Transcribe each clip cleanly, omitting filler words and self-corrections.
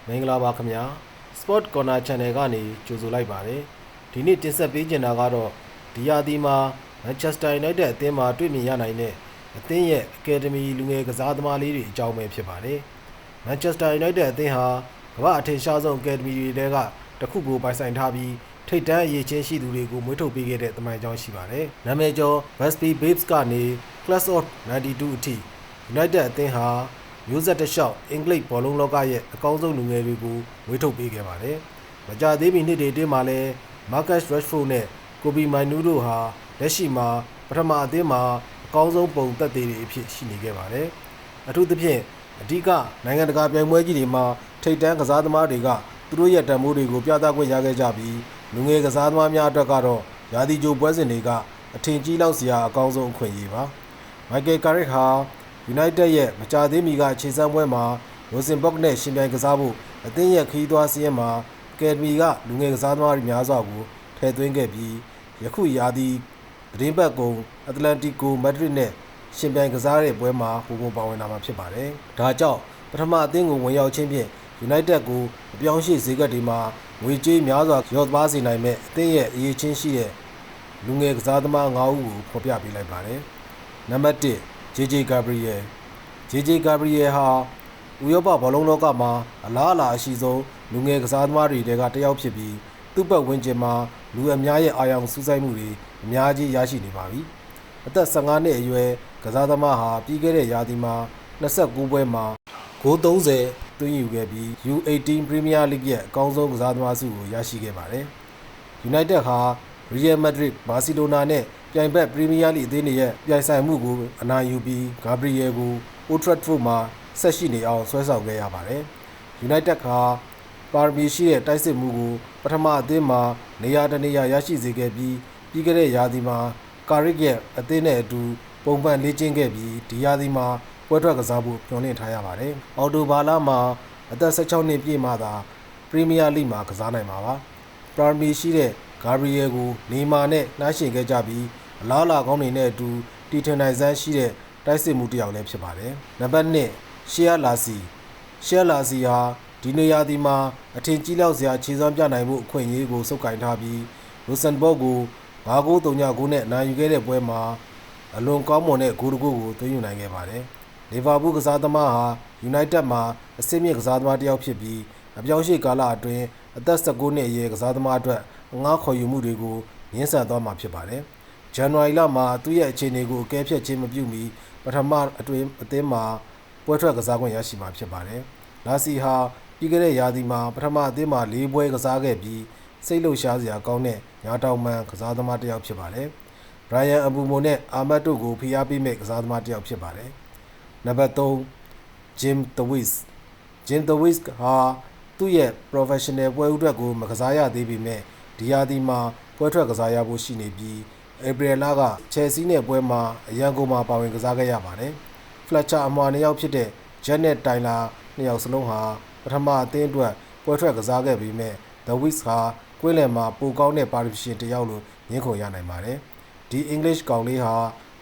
မင်္ဂလာပါခင်ဗျာ Sport Corner Channel ကနေကြိုဆိုလိုက်ပါတယ်ဒီနေ့တင်ဆက်ပေးချင်တာကတော့ဒီရာသီမှာ Manchester United အသင်းမှာတွေ့မြင်ရနိုင်တဲ့အသင်းရဲ့ Academy လူငယ်ကစားသမားလေးတွေအကြောင်းပဲဖြစ်ပါတယ် Manchester United အသင်းဟာကမ္ဘာအထင်ရှားဆုံး Academy တွေထဲကတစ်ခုကိုပိုင်ဆိုင်ထားပြီးထိပ်တန်းအရေးချင်းရှိသူတွေကိုမွေးထုတ်ပေးခဲ့တဲ့သမိုင်းကြောင်းရှိပါတယ်နာမည်ကျော် Busby Babes ကနေ Class of 92 အထိ United အသင်းဟာမျိုးဆက်တစ်လျှောက်အင်္ဂလိပ်ဘောလုံးလောကရဲ့အကောင်းဆုံးလူငယ်တွေကိုမွေးထုတ်ပေးခဲ့ပါတယ်။မကြာသေးမီနှစ်တွေအတွင်းမှာလည်း Marcus Rashford နဲ့ Kobbie Mainoo တို့ဟာလက်ရှိမှာပထမအသင်းမှာအကောင်းဆုံးပုံသက်သေတွေအဖြစ်ရှိနေခဲ့ပါတယ်။အထူးသဖြင့်အဓိကနိုင်ငံတကာပြိုင်ပွဲကြီးတွေမှာထိပ်တန်းကစားသမားတွေကသူတို့ရဲ့တန်ဖိုးတွေကိုပြသခွင့်ရခဲ့ကြပြီးလူငယ်ကစားသမားများအတွက်ကတော့ရာသီကြိုပွဲစဉ်တွေကအထင်ကြီးလောက်စရာအကောင်းဆုံးအခွင့်အရေးပါ။ Michael Carrick ဟာUnited ရဲ့မကြာသေးမီကခြေစမ်းပွဲမှာ Rosenborg နဲ့ရှင်ပြိုင်ကစားဖို့အသင်းရဲ့ခရီးသွားစည်းရင်းမှာ Academy ကလူငယ်ကစားသမားတွေများစွာကိုထည့်သွင်းခဲ့ပြီးယခုရာသီသတင်းပတ်ကုန် Atletico Madrid နဲ့ရှင်ပြိုင်ကစားတဲ့ပွဲမှာပုံပါဝင်လာမှာဖြစ်ပါတယ်။ဒါကြောင့်ပထမအသင်းကိုဝင်ရောက်ခြင်းဖြင့် United ကိုအပြောင်းအရွှေ့ဈေးကွက်တွေမှာငွေကြေးများစွာရော့ပါစေနိုင်မဲ့အသင်းရဲ့အရေးချင်းရှိတဲ့လူငယ်ကစားသမား9ဦးကိုဖော်ပြပေးလိုက်ပါတယ်။နံပါတ်1JJ Gabriel ဟာဥရောပဘောလုံးလောကမှာအလားအလာအရှိဆုံးလူငယ်ကစားသမားတွေထဲကတစ်ယောက်ဖြစ်ပြီးသူ့ပတ်ဝန်းကျင်မှာလူအများရဲ့အာရုံစူးစိုက်မှုတွေအများကြီးရရှိနေပါပြီ။အသက်15နှစ်အရွယ်ကစားသမားဟာပြီးခဲ့တဲ့ရာသီမှာ29ပွဲမှာဂိုး30သွင်းယူခဲ့ပြီး U18 Premier League ရဲ့အကောင်းဆုံးကစားသမားဆုကိုရရှိခဲ့ပါတယ်။ United ဟာ Real Madrid, Barcelona နဲ့ပြိုင်ဘက် Premier League အသင်းတွေရဲ့ပြိုင်ဆိုင်မှုကိုအနိုင်ယူပြီး Gabriel ကို Old Trafford မှာဆက်ရှိနေအောင်ဆွဲဆောင်ခဲ့ရပါတယ်။ United ကပါရမီရှိတဲ့တိုက်စစ်မှုကိုပထမအသင်းမှာနေရာတနေရာရရှိစေခဲ့ပြီးပြီးခဲ့တဲ့ရာသီမှာ Carrick ရဲ့အသင်းနဲ့အတူပုံမှန်လေ့ကျင့်ခဲ့ပြီးဒီရာသီမှာပွဲထွက်ကစားဖို့မျှော်လင့်ထားရပါတယ်။အော်တိုဘာလမှာအသက်16နှစ်ပြည့်မှသာ Premier League မှာကစားနိုင်မှာပါ။ပါရမီရှိတဲ့ Gabriel ကိုနေမာနဲ့နှိုင်းယှဉ်ခဲ့ကြပြီးအလားအလာကောင်းတွေနဲ့အတူတီထွင်နိုင်စမ်းရှိတဲ့တိုက်စစ်မှုတစ်ယောက်လည်းဖြစ်ပါတယ်။နံပါတ်2ရှီယာလာစီဟာဒီနေရာဒီမှာအထင်ကြီးလောက်စရာခြေစွမ်းပြနိုင်မှုအခွင့်အရေးကိုစုပ်ကိုင်ထားပြီး Rosenborg ကို5-3 နဲ့နိုင်ယူခဲ့တဲ့ပွဲမှာအလွန်ကောင်းမွန်တဲ့ဂိုးတစ်ခုကိုသွင်းယူနိုင်ခဲ့ပါတယ်။ လီဗာပူးကစားသမားဟာ United မှာအဆင့်မြင့်ကစားသမားတစ်ယောက်ဖြစ်ပြီးအပြောင်းအရွှေ့ကာလအတွင်းအသက်19နှစ်အရွယ်ကစားသမားအတွက်ငှားခေါ်ယူမှုတွေကိုငင်းဆန်သွားမှာဖြစ်ပါတယ်။ ဇန်နဝါရီလမှာသူ့ရဲ့အခြေအနေကိုအကဲဖြတ်ခြင်းမပြုမီပထမအတွင်းအသင်းမှာပွဲထွက်ကစားခွင့်ရရှိမှာဖြစ်ပါတယ်။လာစီဟာပြီးခဲ့တဲ့ရာသီမှာပထမအသင်းမှာ4ပွဲကစားခဲ့ပြီးစိတ်လှုပ်ရှားစရာကောင်းတဲ့ညာတောင်မှန်ကစားသမားတစ်ယောက်ဖြစ်ပါတယ်။ Brian Mbeumo နဲ့အာမတ်တို့ကိုဖိအားပေးမဲ့ကစားသမားတစ်ယောက်ဖြစ်ပါတယ်။နံပါတ်3 Jim Thewis ဟာသူ့ရဲ့ professional ပွဲဥအတွက်ကိုမကစားရသေးပေမဲ့ဒီရာသီမှာပွဲထွက်ကစားရဖို့ရှိနေပြီးဧပြီလကချယ်ဆီနဲ့ပွဲမှာအရန်ကုန်မှာပါဝင်ကစားခဲ့ရပါတယ်။ Fletcher အမွှာ2ယောက်ဖြစ်တဲ့ Jack နဲ့ Tyler 2ယောက်စလုံးဟာပထမအသင်းအတွက်ပွဲထွက်ကစားခဲ့ပေမဲ့ The Wiz ဟာကွင်းလယ်မှာပိုကောင်းတဲ့ပါရီရှင်တစ်ယောက်လို့ညင်းခုန်ရနိုင်ပါတယ်။ဒီ English ကောင်လေးဟာ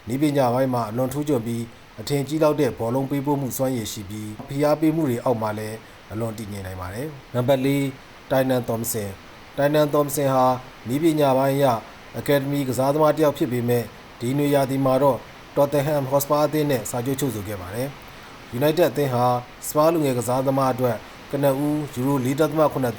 နီးပညာပိုင်းမှာအလွန်ထူးချွန်ပြီးအထင်ကြီးလောက်တဲ့ဘောလုံးပေးပို့မှုစွမ်းရည်ရှိပြီးဖိအားပေးမှုတွေအောက်မှာလည်းအလွန်တည်ငြိမ်နိုင်ပါတယ်။နံပါတ်4 Tynan Thompson ဟာနီးပညာပိုင်းအရ Academy ကစားသမားတစ်ယောက်ဖြစ်ပေမဲ့ဒီနွေရာသီမှာတော့ Tottenham Hotspur အသင်းနဲ့စာချုပ်ချုပ်ဆိုခဲ့ပါတယ်။ United အသင်းဟာစပါးလူငယ်ကစားသမားအတွက်ကနဦးယူရို 4.8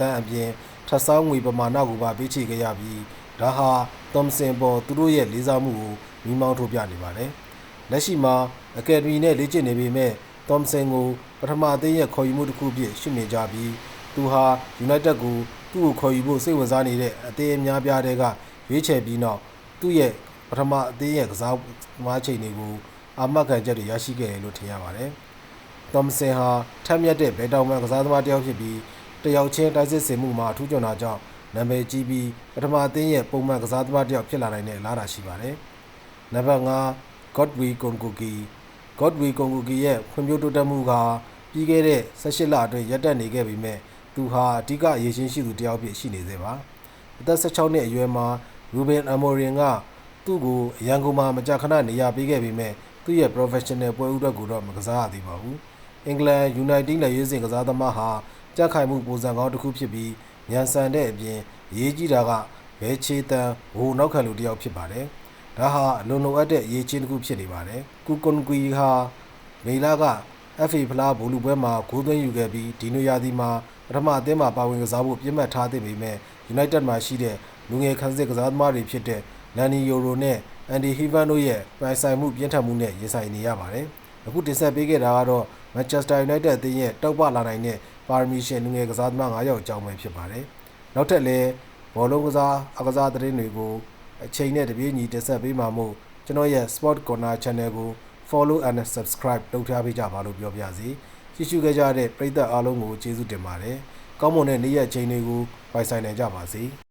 သန်းအပြင်ထပ်ဆောင်းငွေပမာဏကိုပါပေးချေခဲ့ရပြီးဒါဟာ Thompson ပေါ်သူတို့ရဲ့လေးစားမှုကိုမီးမောင်းထိုးပြနေပါတယ်။လက်ရှိမှာ Academy နဲ့လေ့ကျင့်နေပေမဲ့ Thompson ကိုပထမအသင်းရဲ့ခေါ်ယူမှုတစ်ခုအဖြစ်ရှုမြင်ကြပြီးသူဟာ United ကိုသူ့ကိုခေါ်ယူဖို့စိတ်ဝင်စားနေတဲ့အသင်းအများပြားတွေကရွေးချယ်ပြီးနောက်သူ့ရဲ့ပထမအသင်းရဲ့ကစားသမားချိန်တွေကိုအာမခံချက်တွေရရှိခဲ့တယ်လို့ထင်ရပါတယ်။ Thompson ဟာထက်မြက်တဲ့ဘယ်တောင်မှကစားသမားတစ်ယောက်ဖြစ်ပြီးတယောက်ချင်းတိုက်စစ်ဆင်မှုမှာအထူးကျွမ်းတာကြောင့်နာမည်ကြီးပြီးပထမအသင်းရဲ့ပုံမှန်ကစားသမားတစ်ယောက်ဖြစ်လာနိုင်တဲ့အလားအလာရှိပါတယ်။နံပါတ်5 Godwin Kongugi ရဲ့ဖွံ့ဖြိုးတိုးတက်မှုကပြီးခဲ့တဲ့18လအတွင်းရပ်တန့်နေခဲ့ပေမဲ့သူဟာအဓိကအရေးချင်းရှိသူတစ်ယောက်ဖြစ်ရှိနေသေးပါ။အသက်16နှစ်အရွယ်မှာ Ruben Amorim ကသူ့ကိုအရန်ကုန်မှာမကြာခဏနေရာပေးခဲ့ပေမဲ့သူ့ရဲ့ professional ပွဲဥအတွက်ကိုတော့မကစားရသေးပါဘူး။အင်္ဂလန် United လက်ရွေးစင်ကစားသမားဟာ ကြက်ခိုင်မှုပုံစံကောင်းတစ်ခုဖြစ်ပြီးညံဆန်တဲ့အပြင်အရေးကြီးတာကဘဲချေတန်ဟိုနောက်ခံလူတစ်ယောက်ဖြစ်ပါတယ်။ဒါဟာအလွန်လိုအပ်တဲ့အရေးချင်းတစ်ခုဖြစ်နေပါတယ်။ကူကွန်ကွီဟာမေလာက FA ဖလားဘူလူပွဲမှာဂိုးသွင်းယူခဲ့ပြီးဒီနိုယာဒီမှာပထမအသင်းမှာပါဝင်ကစားဖို့ပြစ်မှတ်ထားသင့်ပေမဲ့ United မှာရှိတဲ့လူငယ်ခန်းစစ်ကစားသမားတွေဖြစ်တဲ့လန်နီယိုရိုနဲ့အန်ဒီဟီဗန်တို့ရဲ့ပိုင်ဆိုင်မှုပြင်းထန်မှုနဲ့ရင်ဆိုင်နေရပါတယ်။အခုတင်ဆက်ပေးခဲ့တာကတော့ Manchester United အသင်းရဲ့တောက်ပလာနိုင်တဲ့ပါရမီရှင်လူငယ်ကစားသမား9ယောက်အကြောင်းပဲဖြစ်ပါတယ်။နောက်ထပ်လည်းဘောလုံးကစားအကစားသတင်းတွေကိုအချိန်နဲ့တပြေးညီတင်ဆက်ပေးမှာမို့ကျွန်တော်ရဲ့ Sport Corner Channel ကို Follow and Subscribe လုပ်ထားပေးကြပါလို့ပြောပြစီ။ကြည့်ရှုခဲ့ကြတဲ့ပရိသတ်အားလုံးကိုကျေးဇူးတင်ပါတယ်။ကောင်းမွန်တဲ့နေ့ရက်အချိန်တွေကိုပိုင်ဆိုင်နိုင်ကြပါစေ။